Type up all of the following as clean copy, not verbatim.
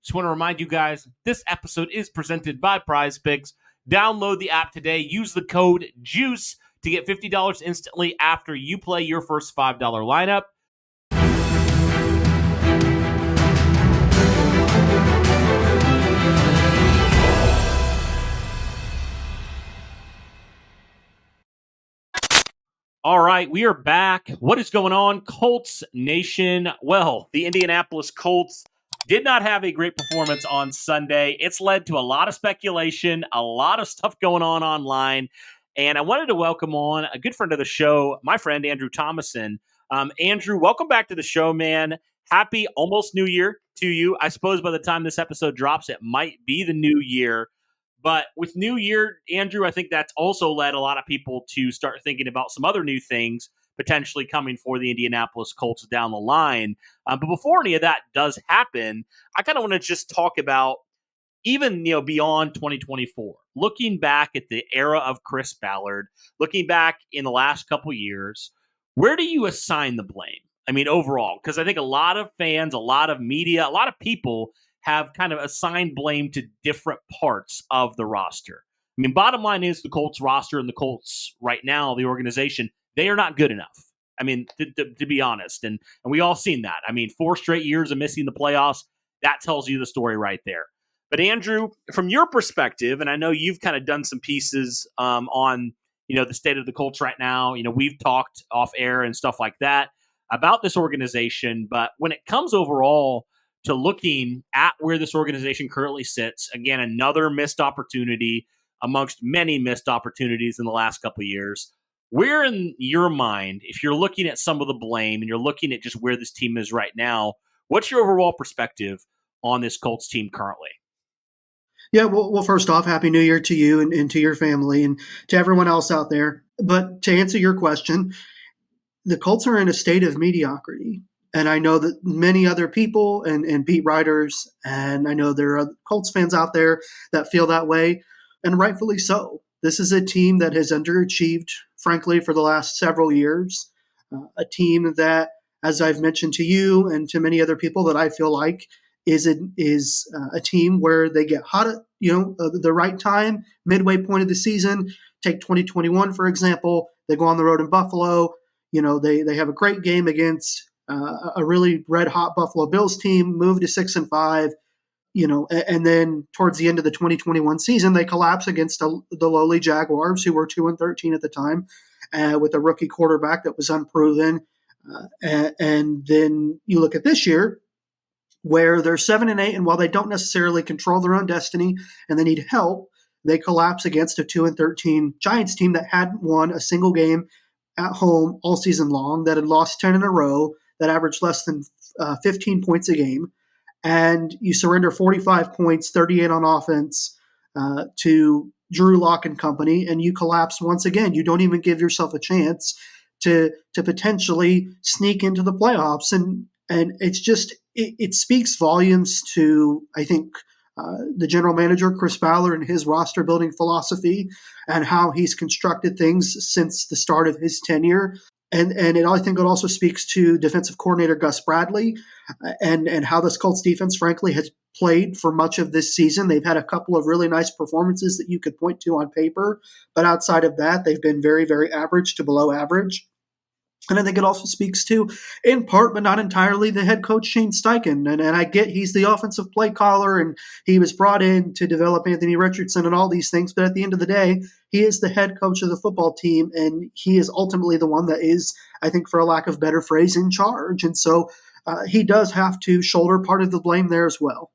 Just want to remind you guys, this episode is presented by Prize Picks. Download the app today. Use the code JUICE to get $50 instantly after you play your first $5 lineup. All right, we are back. What is going on, Colts Nation? Well, the Indianapolis Colts did not have a great performance on Sunday. It's led to a lot of speculation, a lot of stuff going on online. And I wanted to welcome on a good friend of the show, my friend Andrew Thomason. Andrew, welcome back to the show, man. Happy almost New Year to you. I suppose by the time this episode drops, it might be the new year. But with New Year, Andrew, I think that's also led a lot of people to start thinking about some other new things potentially coming for the Indianapolis Colts down the line. But before any of that does happen, I kind of want to just talk about even beyond 2024, looking back at the era of Chris Ballard, looking back in the last couple years, where do you assign the blame? I mean, overall, because I think a lot of fans, a lot of media, a lot of people have kind of assigned blame to different parts of the roster. I mean, bottom line is the Colts roster and the Colts right now, the organization, they are not good enough. I mean, to be honest, and we all seen that. I mean, 4 straight years of missing the playoffs, that tells you the story right there. But Andrew, from your perspective, and I know you've kind of done some pieces on, the state of the Colts right now. We've talked off air and stuff like that about this organization. But when it comes overall to looking at where this organization currently sits, again, another missed opportunity amongst many missed opportunities in the last couple of years. Where in your mind, if you're looking at some of the blame and you're looking at just where this team is right now, what's your overall perspective on this Colts team currently? Yeah, well, first off, Happy New Year to you and to your family and to everyone else out there. But to answer your question, the Colts are in a state of mediocrity. And I know that many other people and beat writers, and I know there are Colts fans out there that feel that way, and rightfully so. This is a team that has underachieved, frankly, for the last several years. A team that, as I've mentioned to you and to many other people, that I feel like is a team where they get hot at the right time, midway point of the season. Take 2021, for example. They go on the road in Buffalo. They have a great game against a really red-hot Buffalo Bills team, move to 6-5, and then towards the end of the 2021 season, they collapse against the lowly Jaguars, who were 2-13 at the time, with a rookie quarterback that was unproven. And then you look at this year, where they're 7-8, and while they don't necessarily control their own destiny and they need help, they collapse against a 2-13 Giants team that hadn't won a single game at home all season long, that had lost 10 in a row, that averaged less than 15 points a game. And you surrender 45 points, 38 on offense to Drew Lock and company, and you collapse once again. You don't even give yourself a chance to potentially sneak into the playoffs. And it's just, it speaks volumes to, I think, the general manager, Chris Ballard, and his roster building philosophy and how he's constructed things since the start of his tenure. And I think it also speaks to defensive coordinator Gus Bradley and how this Colts defense, frankly, has played for much of this season. They've had a couple of really nice performances that you could point to on paper, but outside of that, they've been very, very average to below average. And I think it also speaks to, in part, but not entirely, the head coach, Shane Steichen. And I get he's the offensive play caller, and he was brought in to develop Anthony Richardson and all these things. But at the end of the day, he is the head coach of the football team, and he is ultimately the one that is, I think, for a lack of better phrase, in charge. And so he does have to shoulder part of the blame there as well.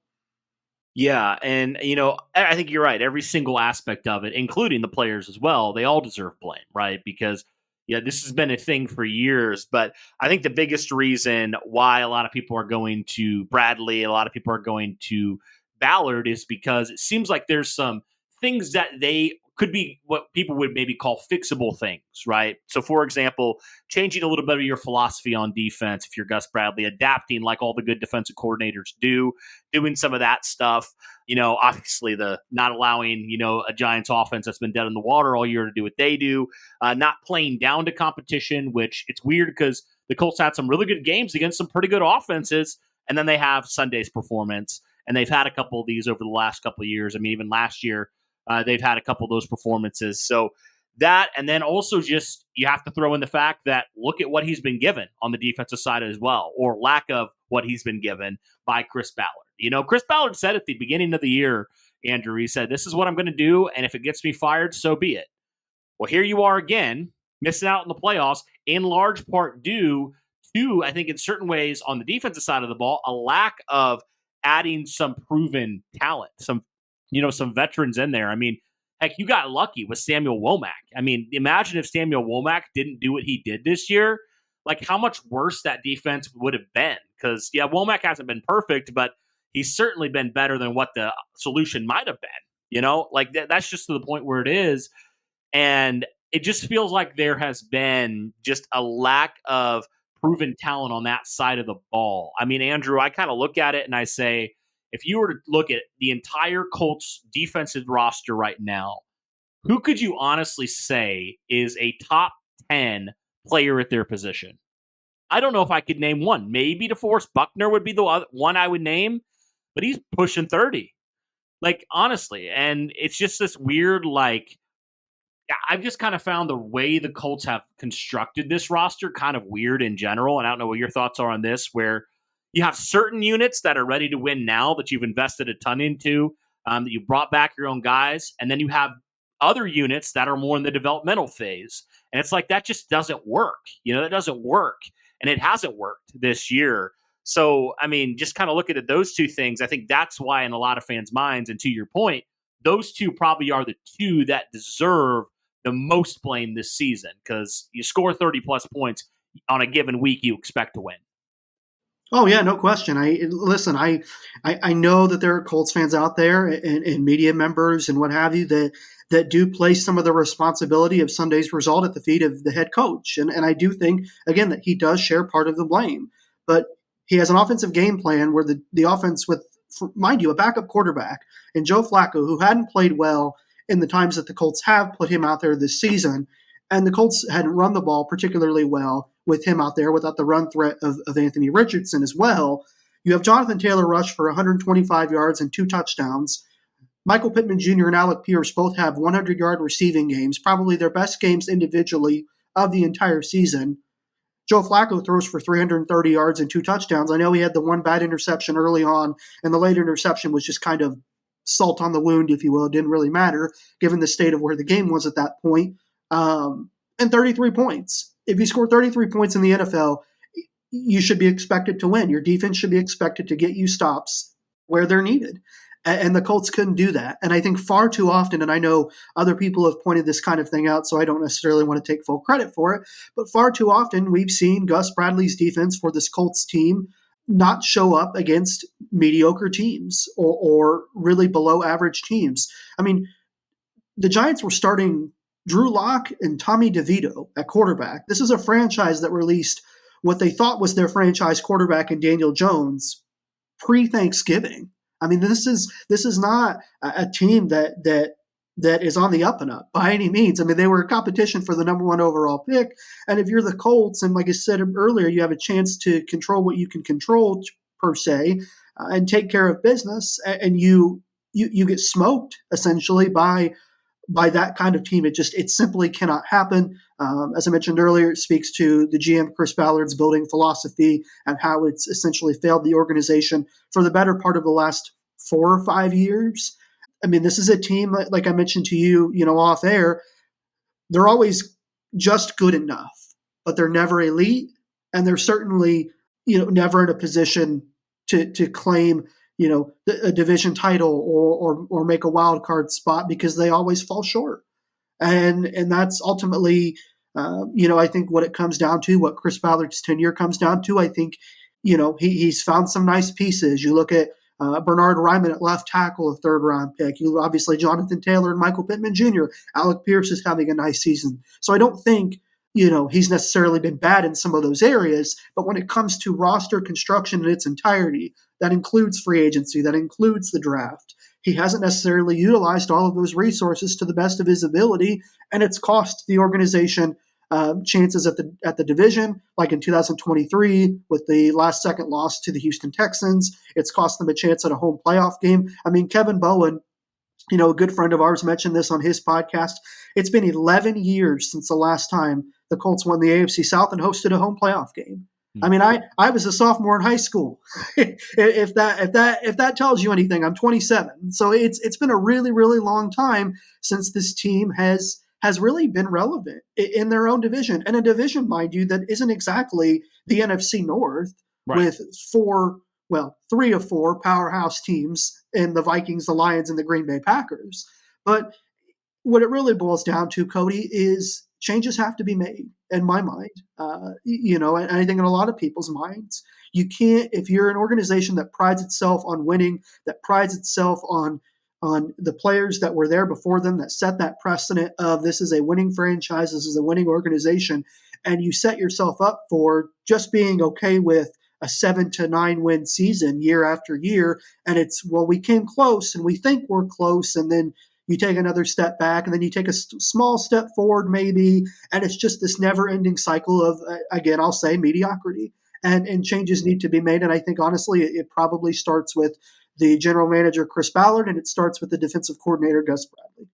Yeah, and, I think you're right. Every single aspect of it, including the players as well, they all deserve blame, right? Because this has been a thing for years, but I think the biggest reason why a lot of people are going to Bradley, a lot of people are going to Ballard, is because it seems like there's some things that they could be what people would maybe call fixable things, right? So, for example, changing a little bit of your philosophy on defense, if you're Gus Bradley, adapting like all the good defensive coordinators do, doing some of that stuff. Obviously the not allowing, a Giants offense that's been dead in the water all year to do what they do, not playing down to competition, which it's weird because the Colts had some really good games against some pretty good offenses, and then they have Sunday's performance. And they've had a couple of these over the last couple of years. I mean, even last year, they've had a couple of those performances. So that, and then also just you have to throw in the fact that look at what he's been given on the defensive side as well, or lack of what he's been given by Chris Ballard. Chris Ballard said at the beginning of the year, Andrew, he said, this is what I'm going to do, and if it gets me fired, so be it. Well, here you are again, missing out in the playoffs, in large part due to, I think in certain ways on the defensive side of the ball, a lack of adding some proven talent, some veterans in there. I mean, heck, you got lucky with Samuel Womack. I mean, imagine if Samuel Womack didn't do what he did this year, like how much worse that defense would have been. Because, yeah, Womack hasn't been perfect, but he's certainly been better than what the solution might have been. Like that's just to the point where it is. And it just feels like there has been just a lack of proven talent on that side of the ball. I mean, Andrew, I kind of look at it and I say, if you were to look at the entire Colts defensive roster right now, who could you honestly say is a top 10 player at their position? I don't know if I could name one. Maybe DeForest Buckner would be the one I would name, but he's pushing 30. Like, honestly. And it's just this weird, like, I've just kind of found the way the Colts have constructed this roster kind of weird in general. And I don't know what your thoughts are on this, where you have certain units that are ready to win now that you've invested a ton into, that you brought back your own guys. And then you have other units that are more in the developmental phase. And it's like, that just doesn't work. That doesn't work. And it hasn't worked this year. So, I mean, just kind of looking at those two things, I think that's why in a lot of fans' minds, and to your point, those two probably are the two that deserve the most blame this season, because you score 30 plus points on a given week, you expect to win. Oh yeah, no question. I know that there are Colts fans out there and media members and what have you that do place some of the responsibility of Sunday's result at the feet of the head coach. And I do think, again, that he does share part of the blame. But he has an offensive game plan where the offense with, mind you, a backup quarterback and Joe Flacco, who hadn't played well in the times that the Colts have put him out there this season, and the Colts hadn't run the ball particularly well with him out there without the run threat of Anthony Richardson as well. You have Jonathan Taylor rush for 125 yards and 2 touchdowns. Michael Pittman Jr. and Alec Pierce both have 100-yard receiving games, probably their best games individually of the entire season. Joe Flacco throws for 330 yards and 2 touchdowns. I know he had the one bad interception early on, and the late interception was just kind of salt on the wound, if you will. It didn't really matter, given the state of where the game was at that point. And 33 points. If you score 33 points in the NFL, you should be expected to win. Your defense should be expected to get you stops where they're needed. And the Colts couldn't do that. And I think far too often, and I know other people have pointed this kind of thing out, so I don't necessarily want to take full credit for it, but far too often we've seen Gus Bradley's defense for this Colts team not show up against mediocre teams or really below average teams. I mean, the Giants were starting Drew Lock and Tommy DeVito at quarterback. This is a franchise that released what they thought was their franchise quarterback in Daniel Jones pre-Thanksgiving. I mean, this is not a team that is on the up and up by any means. I mean, they were a competition for the number 1 overall pick. And if you're the Colts, and like I said earlier, you have a chance to control what you can control per se, and take care of business, and you get smoked essentially by that kind of team. It simply cannot happen. As I mentioned earlier, it speaks to the GM Chris Ballard's building philosophy and how it's essentially failed the organization for the better part of the last 4 or 5 years. I mean, this is a team, like I mentioned to you, off air, they're always just good enough, but they're never elite, and they're certainly, never in a position to claim, a division title or make a wild card spot, because they always fall short. And that's ultimately, I think what it comes down to, what Chris Ballard's tenure comes down to. I think, he's found some nice pieces. You look at Bernard Ryman at left tackle, a 3rd-round pick. You obviously Jonathan Taylor and Michael Pittman Jr. Alec Pierce is having a nice season. So I don't think, he's necessarily been bad in some of those areas. But when it comes to roster construction in its entirety, that includes free agency, that includes the draft, he hasn't necessarily utilized all of those resources to the best of his ability, and it's cost the organization chances at the division, like in 2023 with the last second loss to the Houston Texans. It's cost them a chance at a home playoff game. I mean, Kevin Bowen, a good friend of ours, mentioned this on his podcast. It's been 11 years since the last time the Colts won the AFC South and hosted a home playoff game. I mean, I was a sophomore in high school. if that tells you anything, I'm 27. So it's been a really, really long time since this team has really been relevant in their own division, and a division, mind you, that isn't exactly the NFC North, Right. with three of four powerhouse teams in the Vikings, the Lions, and the Green Bay Packers. But what it really boils down to, Cody, is changes have to be made in my mind, and I think in a lot of people's minds. You can't, if you're an organization that prides itself on winning, that prides itself on the players that were there before them, that set that precedent of this is a winning franchise, this is a winning organization, and you set yourself up for just being okay with a 7 to 9 win season year after year. And it's, well, we came close and we think we're close. And then you take another step back and then you take a small step forward maybe. And it's just this never ending cycle of, again, I'll say mediocrity, and changes need to be made. And I think honestly, it probably starts with the general manager, Chris Ballard, and it starts with the defensive coordinator, Gus Bradley.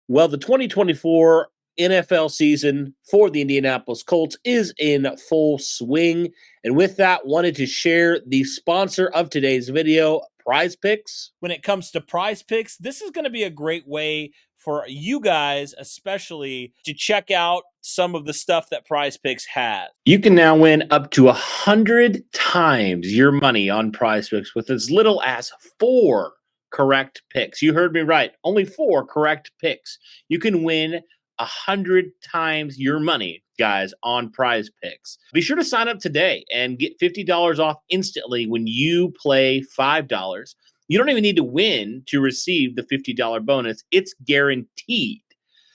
Well, the 2024 NFL season for the Indianapolis Colts is in full swing. And with that, wanted to share the sponsor of today's video, Prize Picks. When it comes to Prize Picks, this is going to be a great way for you guys, especially, to check out some of the stuff that Prize Picks has. You can now win up to 100 times your money on Prize Picks with as little as 4 correct picks. You heard me right. Only 4 correct picks. You can win 100 times your money, guys, on Prize Picks. Be sure to sign up today and get $50 off instantly when you play $5. You don't even need to win to receive the $50 bonus. It's guaranteed.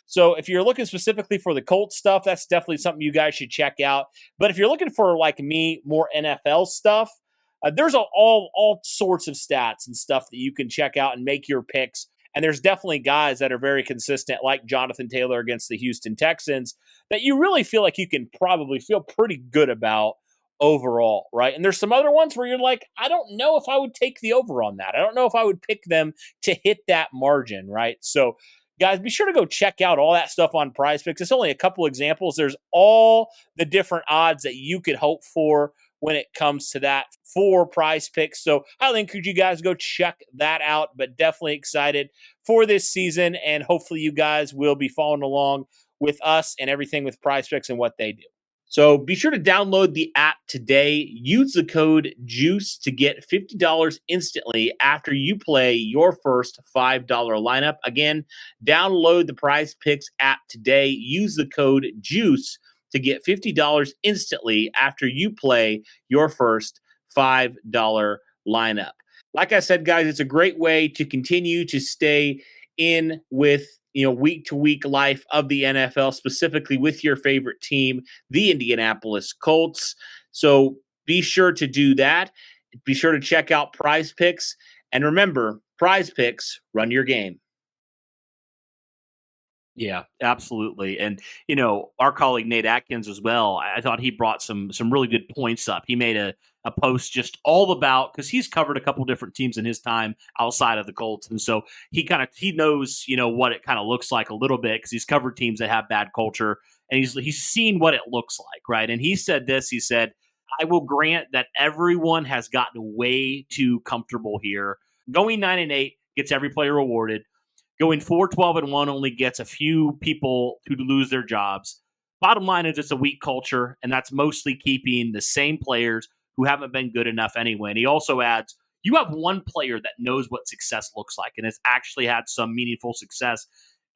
So if you're looking specifically for the Colts stuff, that's definitely something you guys should check out. But if you're looking for, like me, more NFL stuff, there's all sorts of stats and stuff that you can check out and make your picks. And there's definitely guys that are very consistent, like Jonathan Taylor against the Houston Texans, that you really feel like you can probably feel pretty good about overall, right? And there's some other ones where you're like, I don't know if I would take the over on that. I don't know if I would pick them to hit that margin, right? So, guys, be sure to go check out all that stuff on Prize Picks. It's only a couple examples. There's all the different odds that you could hope for when it comes to that for Prize Picks. So highly encourage you guys go check that out, but definitely excited for this season. And hopefully you guys will be following along with us and everything with Prize Picks and what they do. So be sure to download the app today. Use the code JUICE to get $50 instantly after you play your first $5 lineup. Again, download the Prize Picks app today. Use the code JUICE to get $50 instantly after you play your first $5 lineup. Like I said, guys, it's a great way to continue to stay in with week to week life of the NFL, specifically with your favorite team, the Indianapolis Colts. So be sure to do that. Be sure to check out Prize Picks. And remember, Prize Picks, run your game. Yeah, absolutely. And, our colleague Nate Atkins as well, I thought he brought some really good points up. He made a post just all about, because he's covered a couple different teams in his time outside of the Colts. And so he knows, what it kind of looks like a little bit, because he's covered teams that have bad culture and he's seen what it looks like. Right. And he said this, he said, I will grant that everyone has gotten way too comfortable here. Going 9-8 gets every player rewarded. Going 4-12-1 only gets a few people to lose their jobs. Bottom line is it's a weak culture, and that's mostly keeping the same players who haven't been good enough anyway. And he also adds, you have one player that knows what success looks like and has actually had some meaningful success.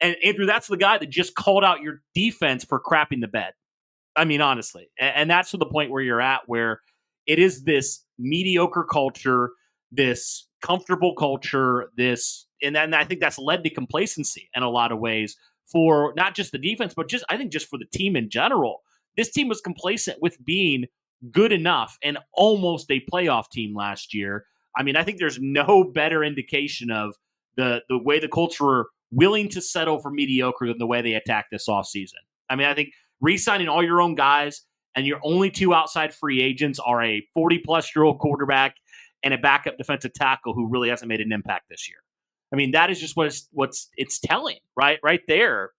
And Andrew, that's the guy that just called out your defense for crapping the bed. I mean, honestly. And that's to the point where you're at, where it is this mediocre culture, this comfortable culture, and then I think that's led to complacency in a lot of ways for not just the defense, but I think just for the team in general. This team was complacent with being good enough and almost a playoff team last year. I mean, I think there's no better indication of the way the Colts were willing to settle for mediocre than the way they attacked this offseason. I mean, I think re-signing all your own guys, and your only two outside free agents are a 40-plus-year-old quarterback and a backup defensive tackle who really hasn't made an impact this year. I mean, that is just what's it's telling, right there,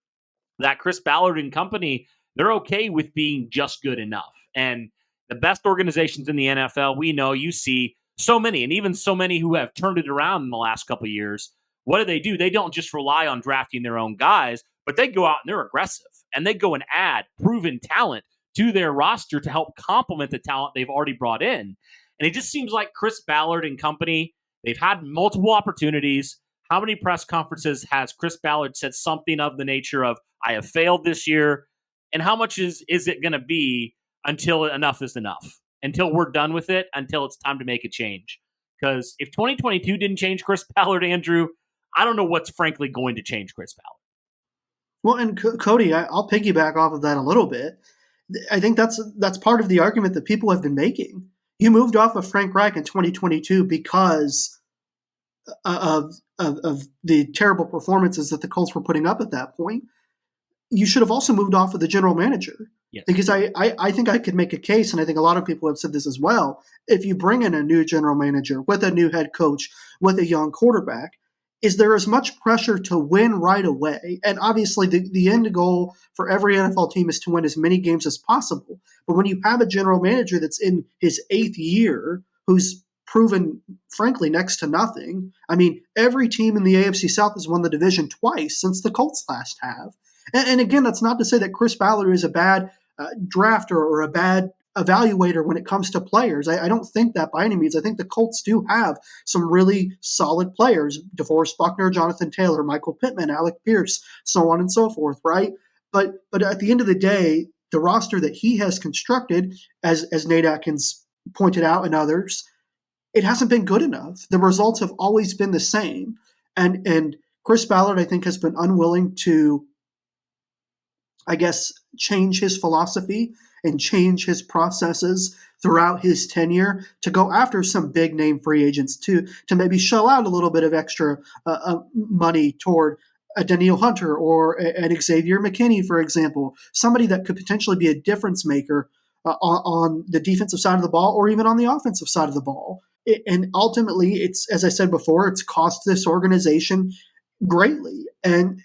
that Chris Ballard and company, they're okay with being just good enough. And the best organizations in the NFL, we know, you see so many, and even so many who have turned it around in the last couple of years. What do? They don't just rely on drafting their own guys, but they go out and they're aggressive, and they go and add proven talent to their roster to help complement the talent they've already brought in. And it just seems like Chris Ballard and company, they've had multiple opportunities. How many press conferences has Chris Ballard said something of the nature of, I have failed this year? And how much is it going to be until enough is enough? Until we're done with it, until it's time to make a change? Because if 2022 didn't change Chris Ballard, Andrew, I don't know what's frankly going to change Chris Ballard. Well, and Cody, I'll piggyback off of that a little bit. I think that's part of the argument that people have been making. You moved off of Frank Reich in 2022 because of the terrible performances that the Colts were putting up at that point. You should have also moved off of the general manager. Yes. Because I think I could make a case, and I think a lot of people have said this as well, if you bring in a new general manager with a new head coach, with a young quarterback, is there as much pressure to win right away? And obviously the end goal for every NFL team is to win as many games as possible. But when you have a general manager that's in his 8th year, who's proven, frankly, next to nothing. I mean, every team in the AFC South has won the division twice since the Colts last have. And again, that's not to say that Chris Ballard is a bad drafter or a bad evaluator when it comes to players. I don't think that by any means. I think the Colts do have some really solid players: DeForest Buckner, Jonathan Taylor, Michael Pittman, Alec Pierce, so on and so forth, right? But at the end of the day, the roster that he has constructed, as Nate Atkins pointed out and others, it hasn't been good enough. The results have always been the same. And Chris Ballard, I think, has been unwilling to, I guess, change his philosophy and change his processes throughout his tenure to go after some big name free agents to maybe shell out a little bit of extra money toward a Daniil Hunter or an Xavier McKinney, for example, somebody that could potentially be a difference maker on the defensive side of the ball or even on the offensive side of the ball. And ultimately, it's, as I said before, it's cost this organization greatly. And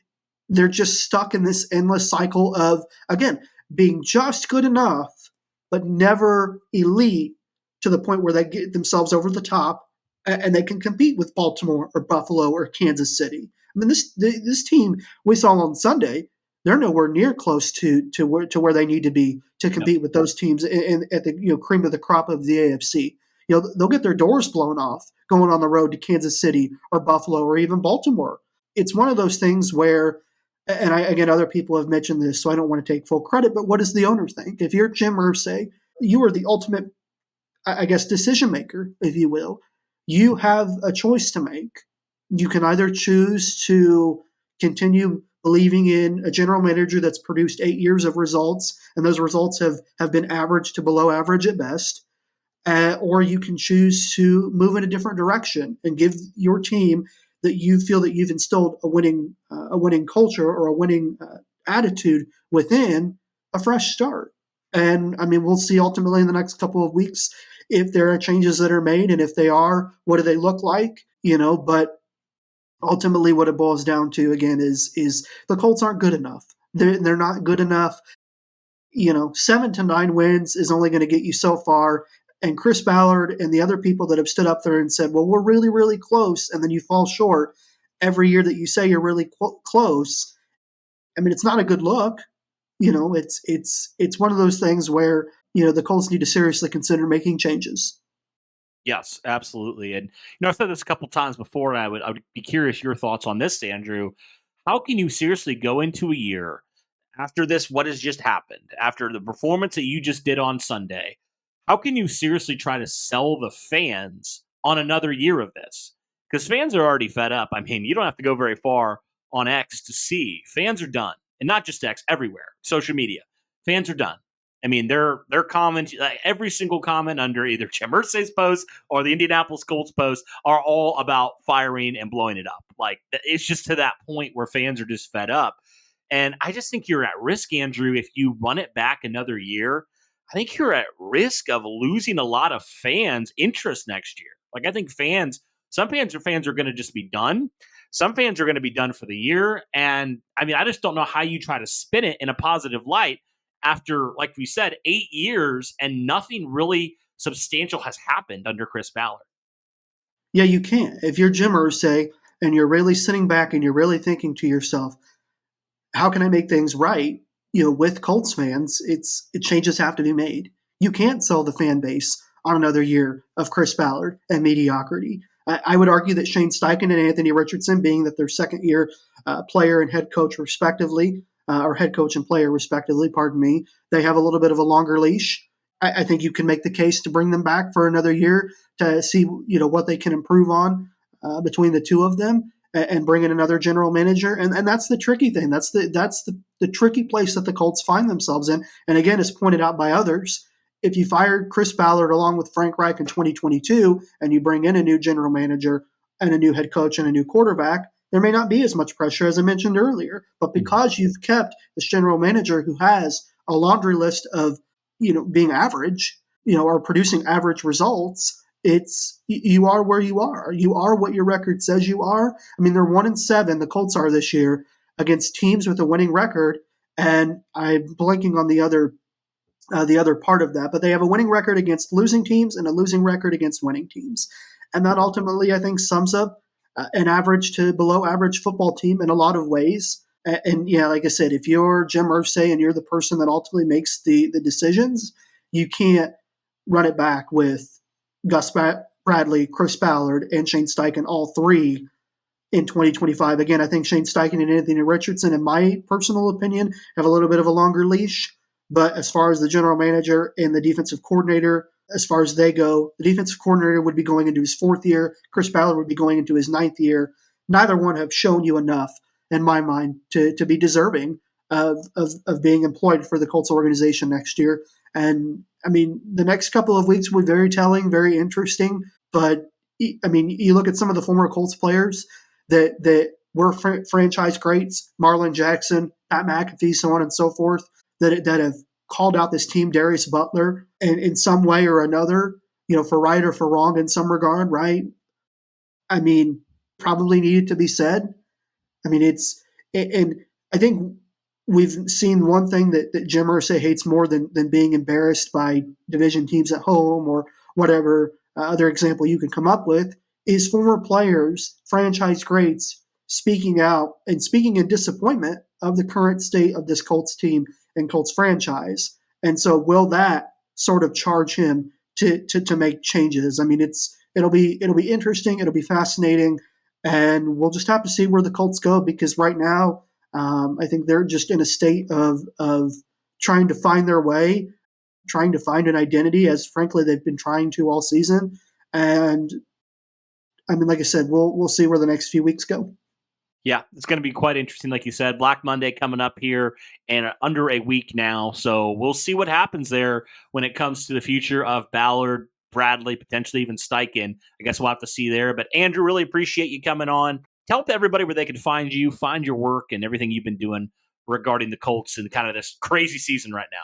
they're just stuck in this endless cycle of, again, being just good enough, but never elite to the point where they get themselves over the top and they can compete with Baltimore or Buffalo or Kansas City. I mean, this team we saw on Sunday, they're nowhere near close to where they need to be to compete with those teams at the cream of the crop of the AFC. They'll get their doors blown off going on the road to Kansas City or Buffalo or even Baltimore. It's one of those things where, and again, other people have mentioned this, so I don't want to take full credit, but what does the owner think? If you're Jim Irsay, you are the ultimate, I guess, decision maker, if you will. You have a choice to make. You can either choose to continue believing in a general manager that's produced 8 years of results, and those results have been average to below average at best, or you can choose to move in a different direction and give your team that you feel that you've instilled a winning culture or a winning attitude within a fresh start. And I mean, we'll see ultimately in the next couple of weeks if there are changes that are made, and if they are, what do they look like? But ultimately, what it boils down to again is the Colts aren't good enough. They're not good enough. 7 to 9 wins is only going to get you so far. And Chris Ballard and the other people that have stood up there and said, well, we're really, really close, and then you fall short every year that you say you're really close. I mean, it's not a good look. It's one of those things where, the Colts need to seriously consider making changes. Yes, absolutely. And, I've said this a couple times before, and I would be curious your thoughts on this, Andrew. How can you seriously go into a year after this, what has just happened, after the performance that you just did on Sunday? How can you seriously try to sell the fans on another year of this? Because fans are already fed up. I mean, you don't have to go very far on X to see. Fans are done. And not just X, everywhere. Social media. Fans are done. I mean, their comments, every single comment under either Jim Irsay's post or the Indianapolis Colts post are all about firing and blowing it up. Like, it's just to that point where fans are just fed up. And I just think you're at risk, Andrew, if you run it back another year. I think you're at risk of losing a lot of fans' interest next year. Like, I think some fans are going to just be done. Some fans are going to be done for the year. And I mean, I just don't know how you try to spin it in a positive light after, like we said, 8 years and nothing really substantial has happened under Chris Ballard. Yeah, you can't. If you're Jim Irsay and you're really sitting back and you're really thinking to yourself, how can I make things right? With Colts fans, changes have to be made. You can't sell the fan base on another year of Chris Ballard and mediocrity. I would argue that Shane Steichen and Anthony Richardson, being that they're second-year player and head coach respectively, or head coach and player respectively, pardon me, they have a little bit of a longer leash. I think you can make the case to bring them back for another year to see what they can improve on between the two of them, and bring in another general manager. And that's the tricky thing. That's the tricky place that the Colts find themselves in. And again, as pointed out by others, if you fired Chris Ballard along with Frank Reich in 2022 and you bring in a new general manager and a new head coach and a new quarterback, there may not be as much pressure as I mentioned earlier. But because you've kept this general manager who has a laundry list of being average, or producing average results, you are where you are. You are what your record says you are. I mean, they're 1-7. The Colts are this year against teams with a winning record, and I'm blanking on the other part of that. But they have a winning record against losing teams and a losing record against winning teams, and that ultimately, I think, sums up an average to below average football team in a lot of ways. And yeah, like I said, if you're Jim Irsay and you're the person that ultimately makes the decisions, you can't run it back with Gus Bradley, Chris Ballard, and Shane Steichen, all three in 2025. Again, I think Shane Steichen and Anthony Richardson, in my personal opinion, have a little bit of a longer leash. But as far as the general manager and the defensive coordinator, as far as they go, the defensive coordinator would be going into his 4th year. Chris Ballard would be going into his 9th year. Neither one have shown you enough, in my mind, to be deserving of being employed for the Colts organization next year. And I mean, the next couple of weeks will be very telling, very interesting. But I mean, you look at some of the former Colts players that were franchise greats, Marlon Jackson, Pat McAfee, so on and so forth, that have called out this team, Darius Butler, and in some way or another, for right or for wrong in some regard, right? I mean, probably needed to be said. I mean, and I think we've seen one thing that Jim Irsay hates more than being embarrassed by division teams at home or whatever other example you can come up with is former players, franchise greats, speaking out and speaking in disappointment of the current state of this Colts team and Colts franchise. And so will that sort of charge him to make changes? I mean, it'll be interesting. It'll be fascinating. And we'll just have to see where the Colts go, because right now, I think they're just in a state of trying to find their way, trying to find an identity, as frankly they've been trying to all season. And I mean, like I said, we'll see where the next few weeks go. Yeah, it's going to be quite interesting. Like you said, Black Monday coming up here and under a week now. So we'll see what happens there when it comes to the future of Ballard, Bradley, potentially even Steichen. I guess we'll have to see there. But Andrew, really appreciate you coming on. Tell everybody where they can find you, find your work, and everything you've been doing regarding the Colts and kind of this crazy season right now.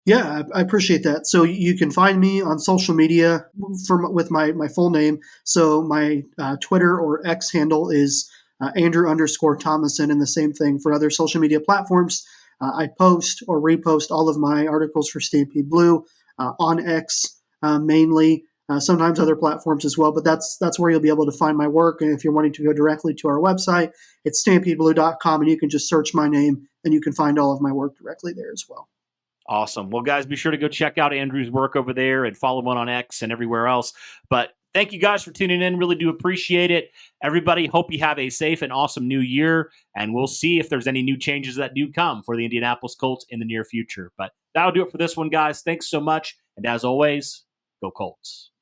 Yeah, I appreciate that. So you can find me on social media with my full name. So my Twitter or X handle is Andrew_Thomason, and the same thing for other social media platforms. I post or repost all of my articles for Stampede Blue on X mainly. Sometimes other platforms as well, but that's where you'll be able to find my work. And if you're wanting to go directly to our website, it's stampedeblue.com, and you can just search my name and you can find all of my work directly there as well. Awesome. Well, guys, be sure to go check out Andrew's work over there and follow him on X and everywhere else. But thank you guys for tuning in. Really do appreciate it. Everybody, hope you have a safe and awesome new year, and we'll see if there's any new changes that do come for the Indianapolis Colts in the near future. But that'll do it for this one, guys. Thanks so much. And as always, go Colts.